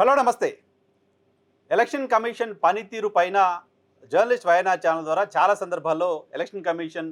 Hello నమస్తే. Election commission పనితీరు పైన జర్నలిస్ట్ వయనా ఛానల్ ద్వారా చాలా సందర్భాల్లో ఎలక్షన్ కమిషన్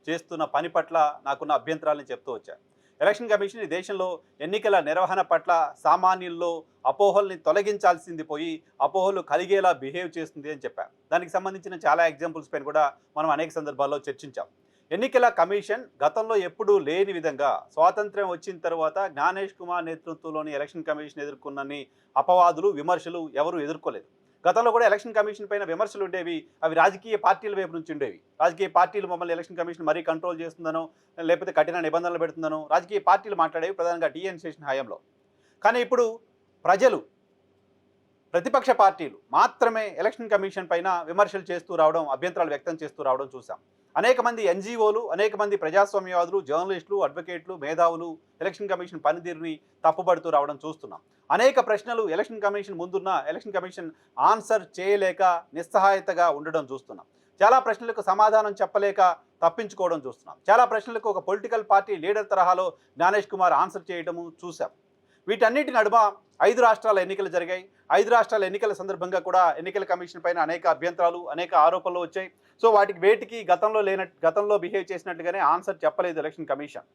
చేస్తున్న పని పట్ల నాకున్న అభ్యంతరాలను చెప్తూ వచ్చాను. ఎలక్షన్ కమిషన్ ఈ దేశంలో ఎన్నికల నిర్వహణ పట్ల సామాన్యుల్లో అపోహల్ని తొలగించాల్సింది పోయి అపోహలు కలిగేలా బిహేవ్ చేస్తుంది అని చెప్పాను. దానికి సంబంధించిన చాలా ఎగ్జాంపుల్స్ పైన కూడా మనం అనేక సందర్భాల్లో చర్చించాం. ఎన్నికల కమిషన్ గతంలో ఎప్పుడూ లేని విధంగా స్వాతంత్ర్యం వచ్చిన తర్వాత జ్ఞానేష్ కుమార్ నేతృత్వంలోని ఎలక్షన్ కమిషన్ ఎదుర్కొన్నన్ని అపవాదులు విమర్శలు ఎవరు ఎదుర్కోలేదు. గతంలో కూడా ఎలక్షన్ కమిషన్ పైన విమర్శలు ఉండేవి. అవి రాజకీయ పార్టీల వైపు నుంచి ఉండేవి. రాజకీయ పార్టీలు మమ్మల్ని ఎలక్షన్ కమిషన్ మరీ కంట్రోల్ చేస్తుందనో లేకపోతే కఠిన నిబంధనలు పెడుతుందనో రాజకీయ పార్టీలు మాట్లాడేవి, ప్రధానంగా టీఎన్ శేషన్ హయాంలో. కానీ ఇప్పుడు ప్రజలు, ప్రతిపక్ష పార్టీలు మాత్రమే ఎలక్షన్ కమిషన్ పైన విమర్శలు చేస్తూ రావడం, అభ్యంతరాలు వ్యక్తం చేస్తూ రావడం చూసాం. అనేక మంది ఎన్జీఓలు, అనేక మంది ప్రజాస్వామ్యవాదులు, జర్నలిస్టులు, అడ్వకేట్లు, మేధావులు ఎలక్షన్ కమిషన్ పనితీరుని తప్పుపడుతూ రావడం చూస్తున్నాం. అనేక ప్రశ్నలు ఎలక్షన్ కమిషన్ ముందున్న ఎలక్షన్ కమిషన్ ఆన్సర్ చేయలేక నిస్సహాయతగా ఉండడం చూస్తున్నాం. చాలా ప్రశ్నలకు సమాధానం చెప్పలేక తప్పించుకోవడం చూస్తున్నాం. చాలా ప్రశ్నలకు ఒక పొలిటికల్ పార్టీ లీడర్ తరహాలో జ్ఞానేష్ కుమార్ ఆన్సర్ చేయడము చూసాం. వీటన్నిటి నడుమ 5 రాష్ట్రాల ఎన్నికలు జరిగాయి. 5 రాష్ట్రాల ఎన్నికల సందర్భంగా కూడా ఎన్నికల కమిషన్ పైన అనేక అభ్యంతరాలు, అనేక ఆరోపణలు వచ్చాయి. సో వాటికి వేటికి గతంలో బిహేవ్ చేసినట్టుగానే ఆన్సర్ చెప్పలేదు ఎలక్షన్ కమిషన్.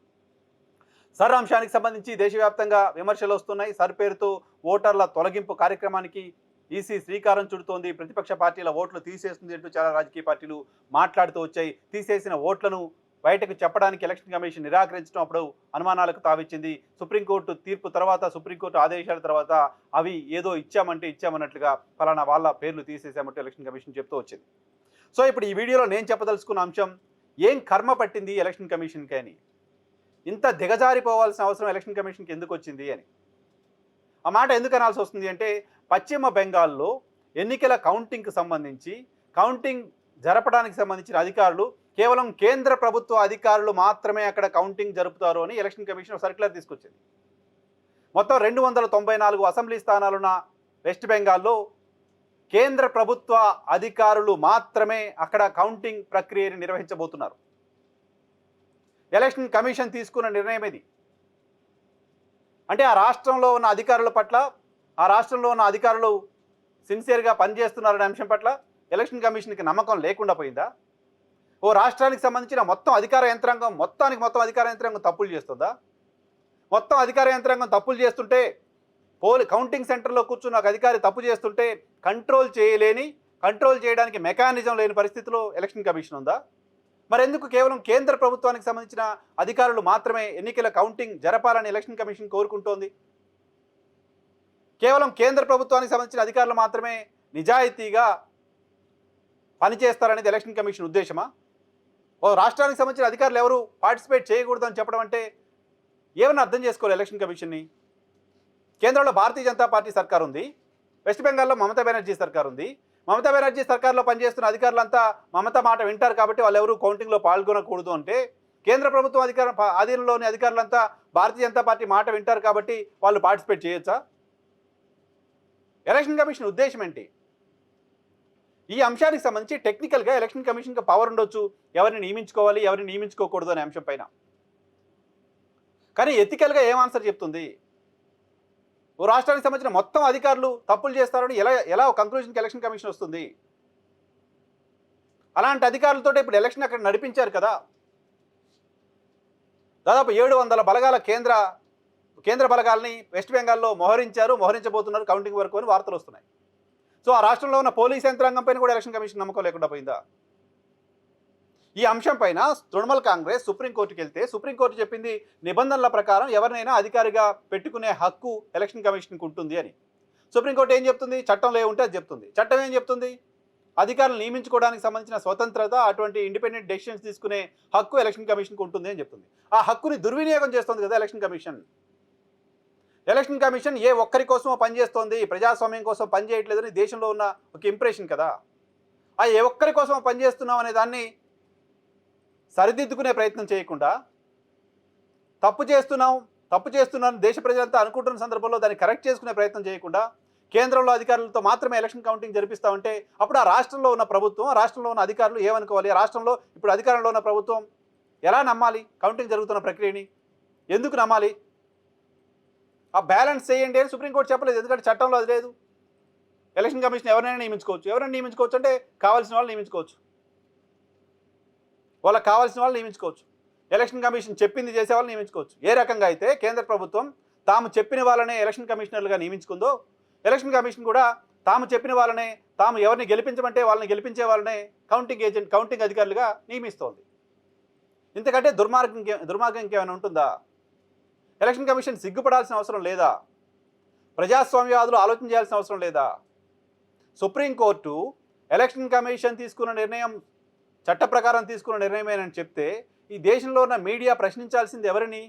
సర్ అంశానికి సంబంధించి దేశవ్యాప్తంగా విమర్శలు వస్తున్నాయి. సర్ పేరుతో ఓటర్ల తొలగింపు కార్యక్రమానికి ఈసీ శ్రీకారం చుడుతోంది. ప్రతిపక్ష పార్టీల ఓట్లు తీసేస్తుంది అంటూ చాలా రాజకీయ పార్టీలు మాట్లాడుతూ వచ్చాయి. తీసేసిన ఓట్లను బయటకు చెప్పడానికి ఎలక్షన్ కమిషన్ నిరాకరించడం అప్పుడు అనుమానాలకు తావిచ్చింది. సుప్రీంకోర్టు తీర్పు తర్వాత, సుప్రీంకోర్టు ఆదేశాల తర్వాత అవి ఏదో ఇచ్చామన్నట్లుగా ఫలానా వాళ్ళ పేర్లు తీసేసామంటూ ఎలక్షన్ కమిషన్ చెప్తూ వచ్చింది. సో ఇప్పుడు ఈ వీడియోలో నేను చెప్పదలుచుకున్న అంశం, ఏం కర్మ పట్టింది ఎలక్షన్ కమిషన్కి అని, ఇంత దిగజారిపోవాల్సిన అవసరం ఎలక్షన్ కమిషన్కి ఎందుకు వచ్చింది అని. ఆ మాట ఎందుకు అనాల్సి వస్తుంది అంటే, పశ్చిమ బెంగాల్లో ఎన్నికల కౌంటింగ్కి సంబంధించి, కౌంటింగ్ జరపడానికి సంబంధించిన అధికారులు కేవలం కేంద్ర ప్రభుత్వ అధికారులు మాత్రమే అక్కడ కౌంటింగ్ జరుపుతారు అని ఎలక్షన్ కమిషన్ సర్క్యులర్ తీసుకొచ్చింది. మొత్తం 294 అసెంబ్లీ స్థానాలున్న వెస్ట్ బెంగాల్లో కేంద్ర ప్రభుత్వ అధికారులు మాత్రమే అక్కడ కౌంటింగ్ ప్రక్రియని నిర్వహించబోతున్నారు. ఎలక్షన్ కమిషన్ తీసుకున్న నిర్ణయం ఇది. అంటే ఆ రాష్ట్రంలో ఉన్న అధికారుల పట్ల, ఆ రాష్ట్రంలో ఉన్న అధికారులు సిన్సియర్గా పనిచేస్తున్నారనే అంశం పట్ల ఎలక్షన్ కమిషన్కి నమ్మకం లేకుండా పోయిందా? ఓ రాష్ట్రానికి సంబంధించిన మొత్తం అధికార యంత్రాంగం తప్పులు చేస్తుందా? మొత్తం అధికార యంత్రాంగం తప్పులు చేస్తుంటే, కౌంటింగ్ సెంటర్లో కూర్చున్న ఒక అధికారి తప్పు చేస్తుంటే కంట్రోల్ చేయడానికి మెకానిజం లేని పరిస్థితిలో ఎలక్షన్ కమిషన్ ఉందా? మరెందుకు కేవలం కేంద్ర ప్రభుత్వానికి సంబంధించిన అధికారులు మాత్రమే ఎన్నికల కౌంటింగ్ జరపాలని ఎలక్షన్ కమిషన్ కోరుకుంటోంది? కేవలం కేంద్ర ప్రభుత్వానికి సంబంధించిన అధికారులు మాత్రమే నిజాయితీగా పనిచేస్తారనేది ఎలక్షన్ కమిషన్ ఉద్దేశమా? ఓ రాష్ట్రానికి సంబంధించిన అధికారులు ఎవరు పార్టిసిపేట్ చేయకూడదని చెప్పడం అంటే ఏమన్నా అర్థం చేసుకోవాలి ఎలక్షన్ కమిషన్ని? కేంద్రంలో భారతీయ జనతా పార్టీ సర్కార్ ఉంది, వెస్ట్ బెంగాల్లో మమతా బెనర్జీ సర్కార్ ఉంది. మమతా బెనర్జీ సర్కార్లో పనిచేస్తున్న అధికారులంతా మమతా మాట వింటారు కాబట్టి వాళ్ళు ఎవరు కౌంటింగ్లో పాల్గొనకూడదు అంటే, కేంద్ర ప్రభుత్వం ఆధీనంలోని అధికారులంతా భారతీయ జనతా పార్టీ మాట వింటారు కాబట్టి వాళ్ళు పార్టిసిపేట్ చేయొచ్చా? ఎలక్షన్ కమిషన్ ఉద్దేశం ఏంటి? ఈ అంశానికి సంబంధించి టెక్నికల్గా ఎలక్షన్ కమిషన్కి పవర్ ఉండొచ్చు, ఎవరిని నియమించుకోవాలి, ఎవరిని నియమించుకోకూడదు అనే అంశం పైన. కానీ ఎథికల్గా ఏం ఆన్సర్ చెప్తుంది? ఓ రాష్ట్రానికి సంబంధించిన మొత్తం అధికారులు తప్పులు చేస్తారని ఎలా కంక్లూజన్కి ఎలక్షన్ కమిషన్ వస్తుంది? అలాంటి అధికారులతో ఇప్పుడు ఎలక్షన్ అక్కడ నడిపించారు కదా. దాదాపు 700 బలగాల కేంద్ర బలగాల్ని వెస్ట్ బెంగాల్లో మోహరించబోతున్నారు కౌంటింగ్ వరకు అని వార్తలు వస్తున్నాయి. సో ఆ రాష్ట్రంలో ఉన్న పోలీస్ యంత్రాంగం పైన కూడా ఎలక్షన్ కమిషన్ నమ్మకం లేకుండా పోయిందా? ఈ అంశం పైన తృణమూల్ కాంగ్రెస్ సుప్రీంకోర్టుకి వెళ్తే సుప్రీంకోర్టు చెప్పింది, నిబంధనల ప్రకారం ఎవరినైనా అధికారిగా పెట్టుకునే హక్కు ఎలక్షన్ కమిషన్కి ఉంటుంది అని. సుప్రీంకోర్టు ఏం చెప్తుంది? చట్టంలో ఏముంటే అది చెప్తుంది. చట్టం ఏం చెప్తుంది? అధికారులు నియమించుకోవడానికి సంబంధించిన స్వతంత్రత, అటువంటి ఇండిపెండెంట్ డెసిషన్స్ తీసుకునే హక్కు ఎలక్షన్ కమిషన్కి ఉంటుంది అని చెప్తుంది. ఆ హక్కుని దుర్వినియోగం చేస్తుంది కదా ఎలక్షన్ కమిషన్. ఎలక్షన్ కమిషన్ ఏ ఒక్కరి కోసమో పనిచేస్తోంది, ప్రజాస్వామ్యం కోసం పనిచేయట్లేదని దేశంలో ఉన్న ఒక ఇంప్రెషన్ కదా. ఆ ఏ ఒక్కరి కోసమో పనిచేస్తున్నాం అనే దాన్ని సరిదిద్దుకునే ప్రయత్నం చేయకుండా, తప్పు చేస్తున్నాను దేశ ప్రజలంతా అనుకుంటున్న సందర్భంలో దాన్ని కరెక్ట్ చేసుకునే ప్రయత్నం చేయకుండా, కేంద్రంలో అధికారులతో మాత్రమే ఎలక్షన్ కౌంటింగ్ జరిపిస్తామంటే అప్పుడు ఆ రాష్ట్రంలో ఉన్న ప్రభుత్వం, ఆ రాష్ట్రంలో ఉన్న అధికారులు ఏమనుకోవాలి? ఆ రాష్ట్రంలో ఇప్పుడు అధికారంలో ఉన్న ప్రభుత్వం ఎలా నమ్మాలి కౌంటింగ్ జరుగుతున్న ప్రక్రియని? ఎందుకు నమ్మాలి? ఆ బ్యాలెన్స్ చేయండి అని సుప్రీంకోర్టు చెప్పలేదు, ఎందుకంటే చట్టంలో అది లేదు. ఎలక్షన్ కమిషన్ ఎవరైనా నియమించుకోవచ్చు. ఎవరైనా నియమించుకోవచ్చు అంటే కావాల్సిన వాళ్ళు నియమించుకోవచ్చు, వాళ్ళకి కావాల్సిన వాళ్ళు నియమించుకోవచ్చు. ఎలక్షన్ కమిషన్ చెప్పింది చేసే వాళ్ళు నియమించుకోవచ్చు. ఏ రకంగా అయితే కేంద్ర ప్రభుత్వం తాము చెప్పిన వాళ్ళనే ఎలక్షన్ కమిషనర్లుగా నియమించుకుందో, ఎలక్షన్ కమిషన్ కూడా తాము చెప్పిన వాళ్ళనే, తాము ఎవరిని గెలిపించమంటే వాళ్ళని గెలిపించే వాళ్ళనే కౌంటింగ్ అధికారులుగా నియమిస్తోంది. ఇంతకంటే దుర్మార్గం ఇంకేమైనా ఉంటుందా? ఎలక్షన్ కమిషన్ సిగ్గుపడాల్సిన అవసరం లేదా? ప్రజాస్వామ్యవాదులు ఆలోచన చేయాల్సిన అవసరం లేదా? సుప్రీంకోర్టు ఎలక్షన్ కమిషన్ తీసుకున్న నిర్ణయం చట్ట ప్రకారం తీసుకున్న నిర్ణయమేనని చెప్తే ఈ దేశంలో ఉన్న మీడియా ప్రశ్నించాల్సింది ఎవరిని?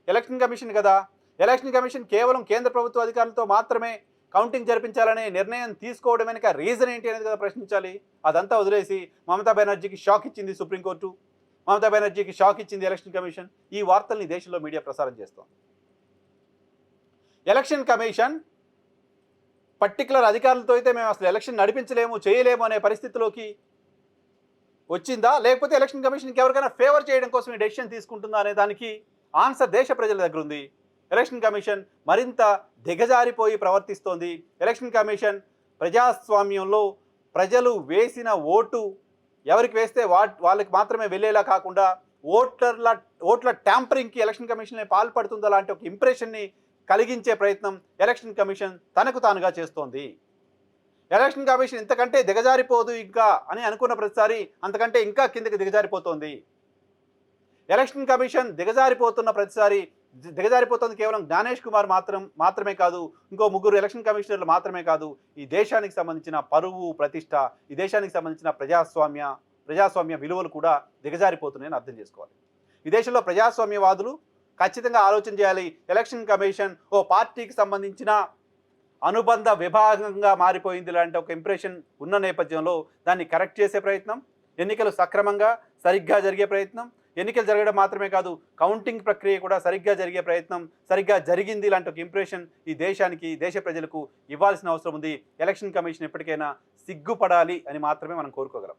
ఎలక్షన్ కమిషన్ కదా. ఎలక్షన్ కమిషన్ కేవలం కేంద్ర ప్రభుత్వ అధికారులతో మాత్రమే కౌంటింగ్ జరిపించాలనే నిర్ణయం తీసుకోవడం వెనుక రీజన్ ఏంటి అనేది కదా ప్రశ్నించాలి. అదంతా వదిలేసి మమతా బెనర్జీకి షాక్ ఇచ్చింది సుప్రీంకోర్టు, మమతా బెనర్జీకి షాక్ ఇచ్చింది ఎలక్షన్ కమిషన్. ఈ వార్తల్ని దేశంలో మీడియా ప్రసారం చేస్తోంది. ఎలక్షన్ కమిషన్ పర్టికులర్ అధికారులతో అయితే మేము అసలు ఎలక్షన్ నడిపించలేము, చేయలేము అనే పరిస్థితిలోకి వచ్చిందా, లేకపోతే ఎలక్షన్ కమిషన్కి ఎవరికైనా ఫేవర్ చేయడం కోసం ఈ డెసిషన్ తీసుకుంటుందా అనే దానికి ఆన్సర్ దేశ ప్రజల దగ్గర ఉంది. ఎలక్షన్ కమిషన్ మరింత దిగజారిపోయి ప్రవర్తిస్తోంది. ఎలక్షన్ కమిషన్ ప్రజాస్వామ్యంలో ప్రజలు వేసిన ఓటు ఎవరికి వేస్తే వాళ్ళకి మాత్రమే వెళ్ళేలా కాకుండా ఓట్ల ట్యాంపరింగ్కి ఎలక్షన్ కమిషన్ పాల్పడుతుందా లాంటి ఒక ఇంప్రెషన్ని కలిగించే ప్రయత్నం ఎలక్షన్ కమిషన్ తనకు తానుగా చేస్తోంది. ఎలక్షన్ కమిషన్ ఇంతకంటే దిగజారిపోదు ఇంకా అని అనుకున్న ప్రతిసారి అంతకంటే ఇంకా కిందకి దిగజారిపోతోంది. ఎలక్షన్ కమిషన్ దిగజారిపోతున్న ప్రతిసారి దిగజారిపోతుంది కేవలం జ్ఞానేష్ కుమార్ మాత్రమే కాదు, ఇంకో 3 ఎలక్షన్ కమిషనర్లు మాత్రమే కాదు. ఈ దేశానికి సంబంధించిన పరువు ప్రతిష్ట, ఈ దేశానికి సంబంధించిన ప్రజాస్వామ్య విలువలు కూడా దిగజారిపోతున్నాయని అర్థం చేసుకోవాలి. ఈ దేశంలో ప్రజాస్వామ్యవాదులు ఖచ్చితంగా ఆలోచన చేయాలి. ఎలక్షన్ కమిషన్ ఓ పార్టీకి సంబంధించిన అనుబంధ విభాగంగా మారిపోయింది లాంటి ఒక ఇంప్రెషన్ ఉన్న నేపథ్యంలో దాన్ని కరెక్ట్ చేసే ప్రయత్నం, ఎన్నికలు సక్రమంగా సరిగ్గా జరిగే ప్రయత్నం, ఎన్నికలు జరగడం మాత్రమే కాదు కౌంటింగ్ ప్రక్రియ కూడా సరిగ్గా జరిగే ప్రయత్నం, సరిగ్గా జరిగింది లాంటి ఒక ఇంప్రెషన్ ఈ దేశానికి, దేశ ప్రజలకు ఇవ్వాల్సిన అవసరం ఉంది. ఎలక్షన్ కమిషన్ ఎప్పటికైనా సిగ్గుపడాలి అని మాత్రమే మనం కోరుకోగలం.